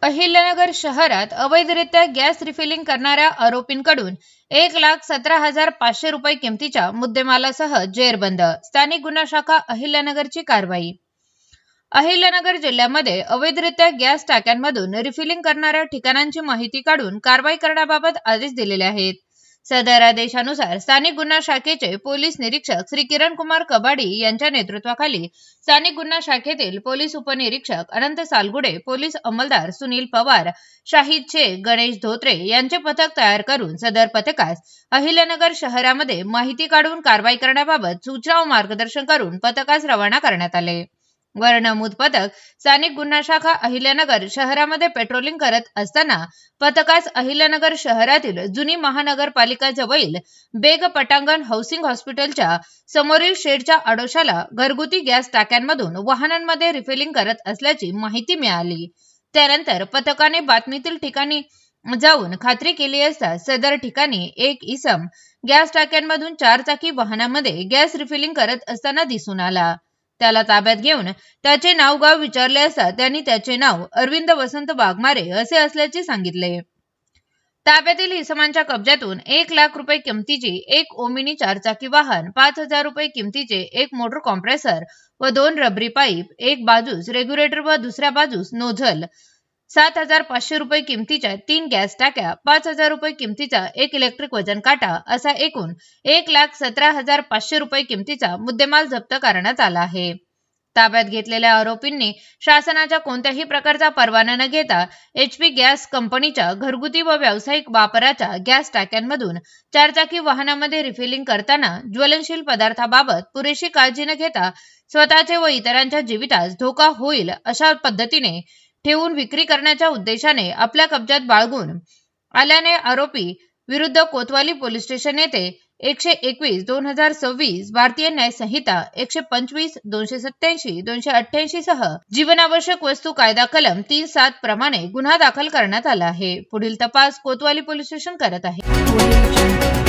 अहिल्यानगर शहरात अवैधरित्या gas refilling करणाऱ्या आरोपींकडून 1,17,500 रुपये किमतीच्या मुद्देमालासह जेरबंद. स्थानिक गुन्हा शाखा अहिल्यानगरची कारवाई. अहिल्यानगर जिल्ह्यामध्ये अवैधरित्या गॅस टाक्यांमधून रिफिलिंग करणाऱ्या ठिकाणांची माहिती काढून कारवाई करण्याबाबत आदेश दिलेले आहेत. सदर आदेशानुसार स्थानिक गुन्हा शाखेचे पोलीस निरीक्षक श्री किरण कुमार कबाडी यांच्या नेतृत्वाखाली स्थानिक गुन्हा शाखेतील पोलीस उपनिरीक्षक अनंत सालगुडे, पोलीस अंमलदार सुनील पवार, शाहिद शेख, गणेश धोत्रे यांचे पथक तयार करून सदर पथकास अहिल्यानगर शहरामध्ये माहिती काढून कारवाई करण्याबाबत सूचना व मार्गदर्शन करून पथकास रवाना करण्यात आले. वर नमूद पथक स्थानिक गुन्हा शाखा अहिल्यानगर शहरामध्ये पेट्रोलिंग करत असताना पथकास अहिल्यानगर शहरातील जुनी महानगरपालिका जवळील बेग पटांगण हाऊसिंग हॉस्पिटलच्या समोरील शेडच्या आडोशाला घरगुती गॅस टाक्यांमधून वाहनांमध्ये रिफिलिंग करत असल्याची माहिती मिळाली. त्यानंतर पथकाने बातमीतील ठिकाणी जाऊन खात्री केली असता सदर ठिकाणी एक इसम गॅस टाक्यांमधून 4 चाकी वाहनामध्ये गॅस रिफिलिंग करत असताना दिसून आला. त्याला ताब्यात घेऊन त्याचे नाव गाव विचारले असता त्यांनी त्याचे नाव अरविंद वसंत वाघमारे असे असल्याचे सांगितले. ताब्यातील इसमांच्या कब्जातून 1,00,000 रुपये किमतीची एक ओमिनी 4 चाकी वाहन, 5,000 रुपये किमतीचे एक मोटर कॉम्प्रेसर व 2 रबरी पाईप, एक बाजूस रेग्युलेटर व दुसऱ्या बाजूस नोझल, 7,500 रुपये किमतीच्या 3 गॅस टाक्या, 5,000 रुपये किमतीचा एक इलेक्ट्रिक वजन काटा असा एकूण 1,17,500 रुपये किमतीचा मुद्देमाल जप्त करण्यात आला आहे. ताब्यात घेतलेल्या आरोपींनी शासनाच्या कोणत्याही प्रकारचा परवाना न घेता HP गॅस कंपनीच्या घरगुती व व्यावसायिक वापराच्या गॅस टाक्यांमधून 4 चाकी वाहनामध्ये रिफिलिंग करताना ज्वलनशील पदार्थाबाबत पुरेशी काळजी न घेता स्वतःचे व इतरांच्या जीवितास धोका होईल अशा पद्धतीने ठेवून विक्री करण्याच्या उद्देशाने आपल्या कब्जात बाळगून आल्याने आरोपी विरुद्ध कोतवाली पोलीस स्टेशन येथे 121/2026 भारतीय न्याय संहिता 125, 287, 288 सह जीवनावश्यक वस्तू कायदा कलम 3(7) प्रमाणे गुन्हा दाखल करण्यात आला आहे. पुढील तपास कोतवाली पोलीस स्टेशन करत आहे.